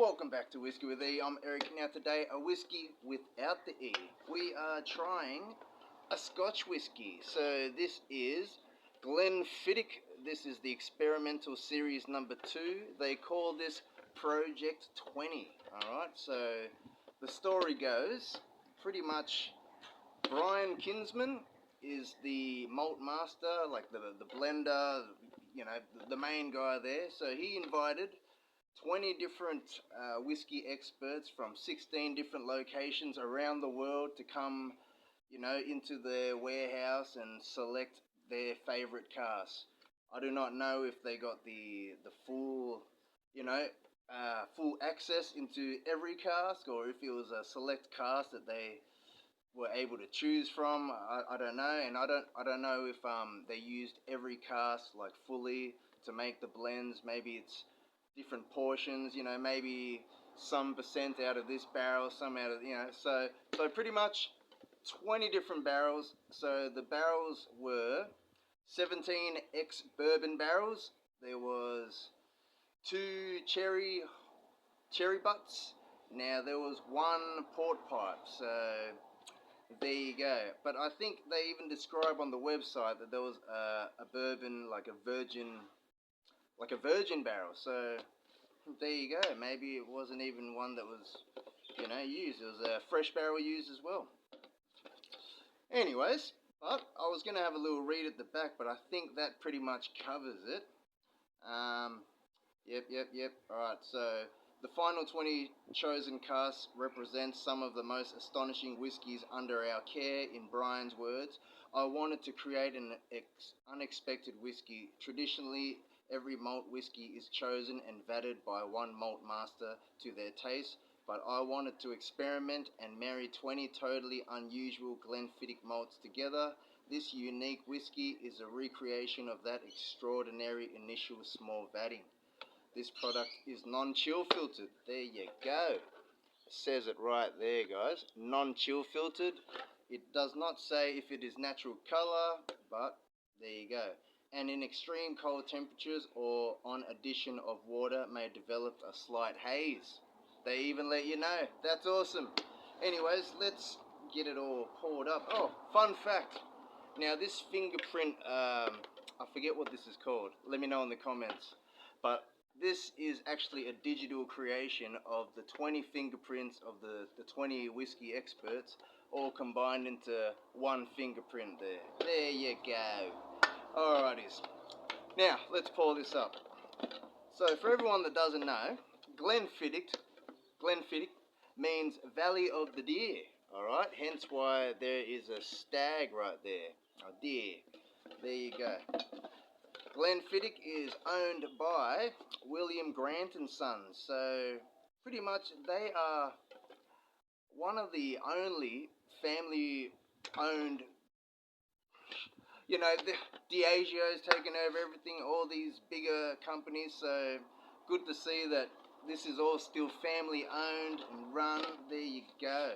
Welcome back to Whiskey with E. I'm Eric. Now today, a whiskey without the E. We are trying a Scotch whiskey. So this is Glenfiddich. This is the experimental series number 2. They call this Project 20. Alright, so the story goes pretty much Brian Kinsman is the malt master, like the blender, you know, the main guy there. So he invited 20 different whiskey experts from 16 different locations around the world to come, you know, into their warehouse and select their favorite casks. I do not know if they got the full, you know, full access into every cask, or if it was a select cask that they were able to choose from. I don't know, and I don't know if they used every cask like fully to make the blends. Maybe it's different portions, you know, maybe some percent out of this barrel, some out of, you know, so pretty much 20 different barrels. So the barrels were 17 ex-bourbon barrels. There was 2 cherry butts. Now there was 1 port pipe. So there you go. But I think they even describe on the website that there was a bourbon, like a virgin barrel. So there you go. Maybe it wasn't even one that was, you know, used. It was a fresh barrel used as well. Anyways, but I was going to have a little read at the back, but I think that pretty much covers it. Yep. Alright, so the final 20 chosen casks represent some of the most astonishing whiskies under our care. In Brian's words, I wanted to create an unexpected whiskey. Traditionally, every malt whiskey is chosen and vatted by one malt master to their taste, but I wanted to experiment and marry 20 totally unusual Glenfiddich malts together. This unique whiskey is a recreation of that extraordinary initial small vatting. This product is non-chill filtered. There you go. It says it right there, guys. Non-chill filtered. It does not say if it is natural color, but there you go. And in extreme cold temperatures or on addition of water may develop a slight haze. They even let you know. That's awesome. Anyways, let's get it all poured up. Oh, fun fact. Now this fingerprint, I forget what this is called. Let me know in the comments. But this is actually a digital creation of the 20 fingerprints of the 20 whiskey experts, all combined into one fingerprint there. There you go. Alrighties. Now, let's pour this up. So, for everyone that doesn't know, Glenfiddich means Valley of the Deer. Alright, hence why there is a stag right there. A deer. There you go. Glenfiddich is owned by William Grant and Sons. So, pretty much they are one of the only family-owned, you know, the Diageo's taken over everything, all these bigger companies, so good to see that this is all still family owned and run. There you go.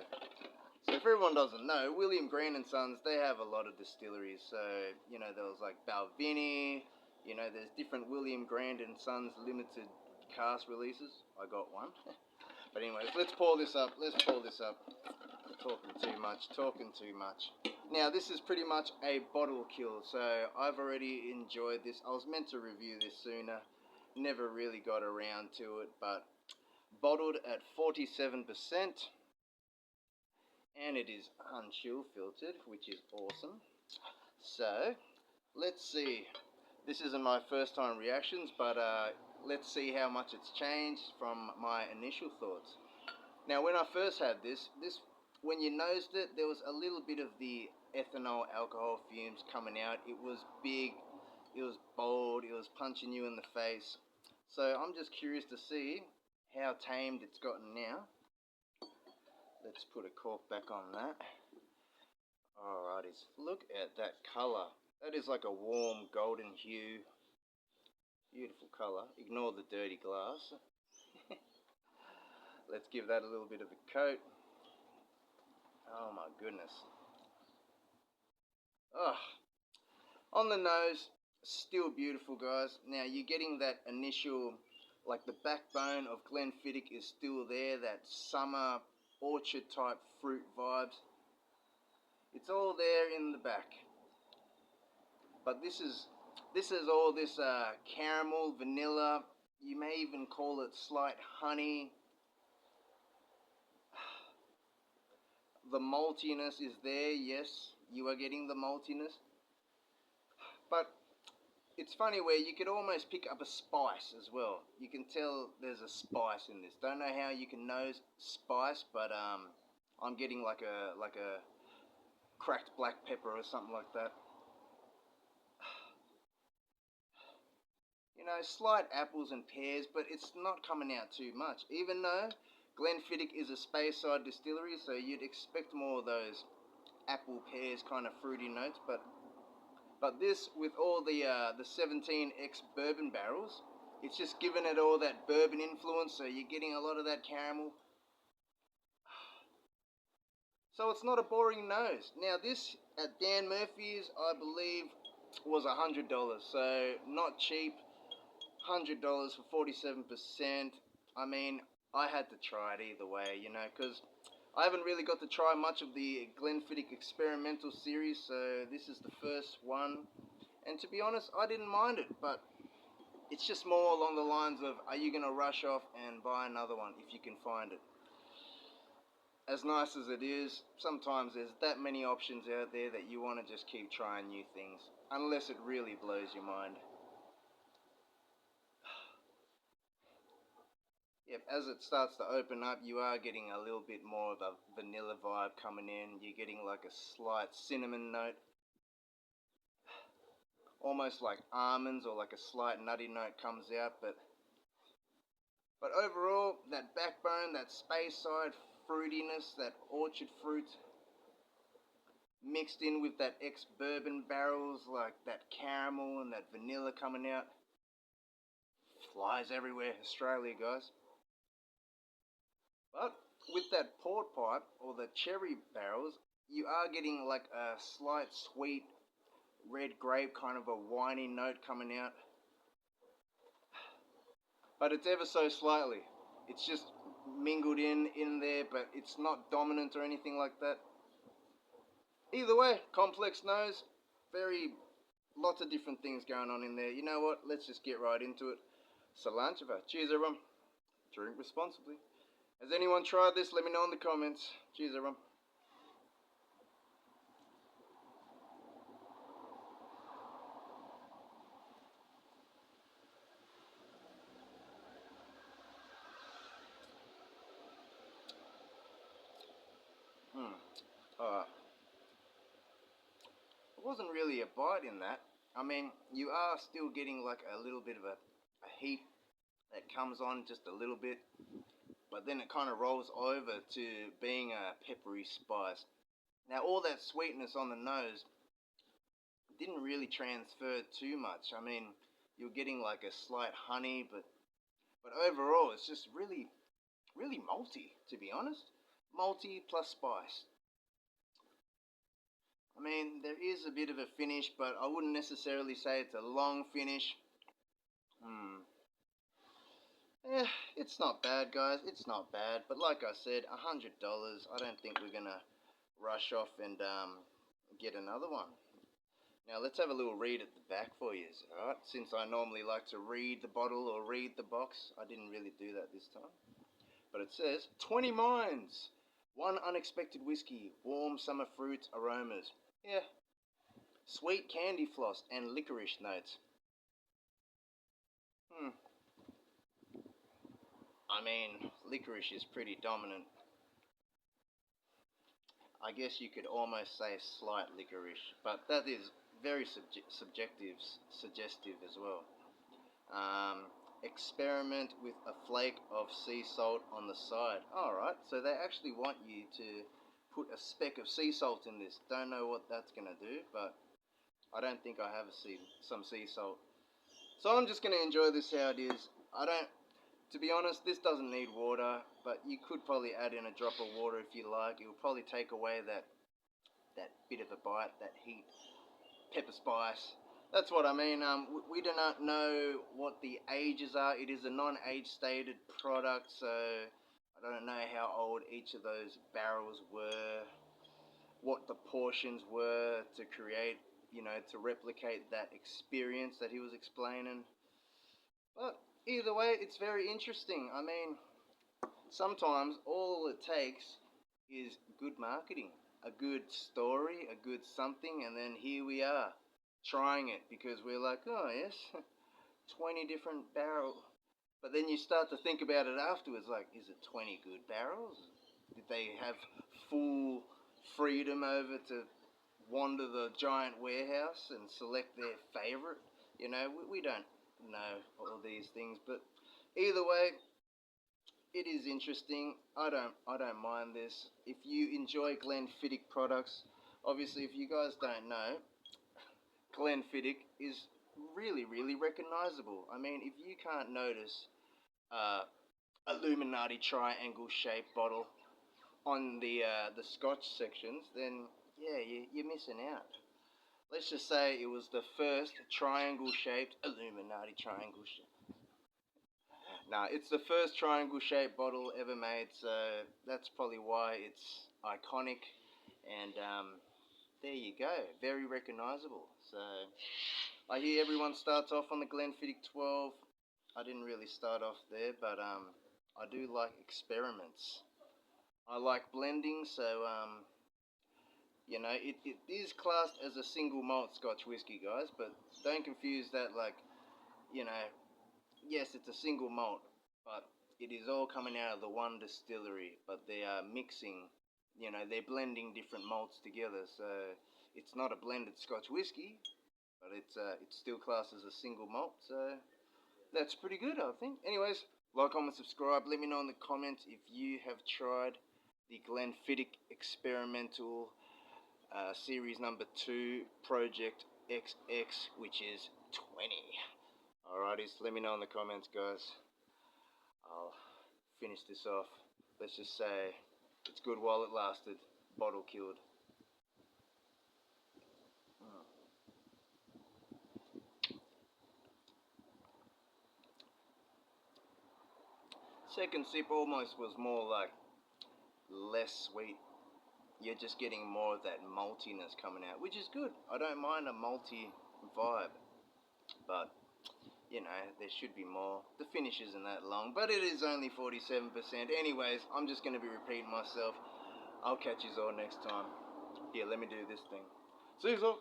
So if everyone doesn't know, William Grant and Sons, they have a lot of distilleries. So, you know, there was like Balvenie, you know, there's different William Grant and Sons limited cask releases. I got one. But anyways, let's pour this up. Talking too much. Now, this is pretty much a bottle kill, so I've already enjoyed this. I was meant to review this sooner, never really got around to it, but bottled at 47%, and it is unchill filtered, which is awesome. So, let's see. This isn't my first time reactions, but let's see how much it's changed from my initial thoughts. Now, when I first had this, when you nosed it, there was a little bit of the ethanol alcohol fumes coming out. It was big, it was bold, it was punching you in the face. So I'm just curious to see how tamed it's gotten now. Let's put a cork back on that. Alrighties, look at that colour. That is like a warm golden hue. Beautiful colour. Ignore the dirty glass. Let's give that a little bit of a coat. Oh my goodness. Oh, on the nose, still beautiful, guys. Now you're getting that initial like the backbone of Glenfiddich is still there, that summer orchard type fruit vibes. It's all there in the back. But this is all this caramel, vanilla, you may even call it slight honey. The maltiness is there, yes, you are getting the maltiness. But it's funny where you could almost pick up a spice as well. You can tell there's a spice in this. Don't know how you can know spice, but I'm getting like a cracked black pepper or something like that. You know, slight apples and pears, but it's not coming out too much. Even though Glenfiddich is a Speyside distillery, so you'd expect more of those apple, pears kind of fruity notes, but this, with all the 17X bourbon barrels, it's just giving it all that bourbon influence, so you're getting a lot of that caramel. So it's not a boring nose. Now this at Dan Murphy's, I believe, was $100, so not cheap. $100 for 47%. I mean, I had to try it either way, you know, because I haven't really got to try much of the Glenfiddich experimental series, so this is the first one. And to be honest, I didn't mind it, but it's just more along the lines of, are you going to rush off and buy another one if you can find it? As nice as it is, sometimes there's that many options out there that you want to just keep trying new things, unless it really blows your mind. Yep, as it starts to open up, you are getting a little bit more of a vanilla vibe coming in. You're getting like a slight cinnamon note, almost like almonds, or like a slight nutty note comes out. But overall, that backbone, that Speyside fruitiness, that orchard fruit, mixed in with that ex-bourbon barrels, like that caramel and that vanilla coming out, flies everywhere. Australia, guys. But with that port pipe or the cherry barrels, you are getting like a slight sweet red grape, kind of a winey note coming out. But it's ever so slightly. It's just mingled in there, but it's not dominant or anything like that. Either way, complex nose, lots of different things going on in there. You know what? Let's just get right into it. Salancheva. Cheers, everyone. Drink responsibly. Has anyone tried this? Let me know in the comments. Cheers, everyone. It wasn't really a bite in that. I mean, you are still getting like a little bit of a heat that comes on just a little bit, but then it kind of rolls over to being a peppery spice. Now, all that sweetness on the nose didn't really transfer too much. I mean, you're getting like a slight honey, but overall, it's just really malty, to be honest. Malty plus spice. I mean, there is a bit of a finish, but I wouldn't necessarily say it's a long finish. It's not bad, guys. It's not bad. But like I said, $100. I don't think we're gonna rush off and get another one. Now let's have a little read at the back for you, alright? Since I normally like to read the bottle or read the box, I didn't really do that this time. But it says, 20 Minds, one unexpected whiskey, warm summer fruit aromas. Yeah. Sweet candy floss and licorice notes. I mean, licorice is pretty dominant. I guess you could almost say slight licorice, but that is very suggestive as well. Experiment with a flake of sea salt on the side. Alright, so they actually want you to put a speck of sea salt in this. Don't know what that's going to do, but I don't think I have some sea salt. So I'm just going to enjoy this how it is. To be honest, this doesn't need water, but you could probably add in a drop of water if you like. It will probably take away that bit of a bite, that heat, pepper spice. That's what I mean. We do not know what the ages are. It is a non-age stated product, so I don't know how old each of those barrels were, what the portions were to create, to replicate that experience that he was explaining. But either way, it's very interesting. I mean, sometimes all it takes is good marketing, a good story, a good something, and then here we are trying it because we're like, oh, yes, 20 different barrels. But then you start to think about it afterwards like, is it 20 good barrels? Did they have full freedom over to wander the giant warehouse and select their favorite? We don't know all these things, but either way, it is interesting. I don't mind this. If you enjoy Glenfiddich products, obviously, if you guys don't know, Glenfiddich is really, really recognizable. I mean, if you can't notice uh, Illuminati triangle shaped bottle on the Scotch sections, then yeah, you're missing out. Let's just say it was the first triangle shaped Illuminati triangle shape. Nah, it's the first triangle shaped bottle ever made, so that's probably why it's iconic. And there you go, very recognizable. So I hear everyone starts off on the Glenfiddich 12. I didn't really start off there, but I do like experiments. I like blending, so it is classed as a single malt Scotch whiskey, guys. But don't confuse that like, you know, yes, it's a single malt, but it is all coming out of the one distillery. But they are mixing, they're blending different malts together. So it's not a blended Scotch whiskey, but it's still classed as a single malt. So that's pretty good, I think. Anyways, like, comment, subscribe. Let me know in the comments if you have tried the Glenfiddich Experimental Series number 2 Project XX, which is 20. Alrighty, so let me know in the comments, guys. I'll finish this off. Let's just say it's good while it lasted. Bottle killed. Second sip almost was more like less sweet. You're just getting more of that maltiness coming out, which is good. I don't mind a malty vibe, but there should be more. The finish isn't that long, but it is only 47%. Anyways, I'm just going to be repeating myself. I'll catch you all next time. Here, let me do this thing. See you all.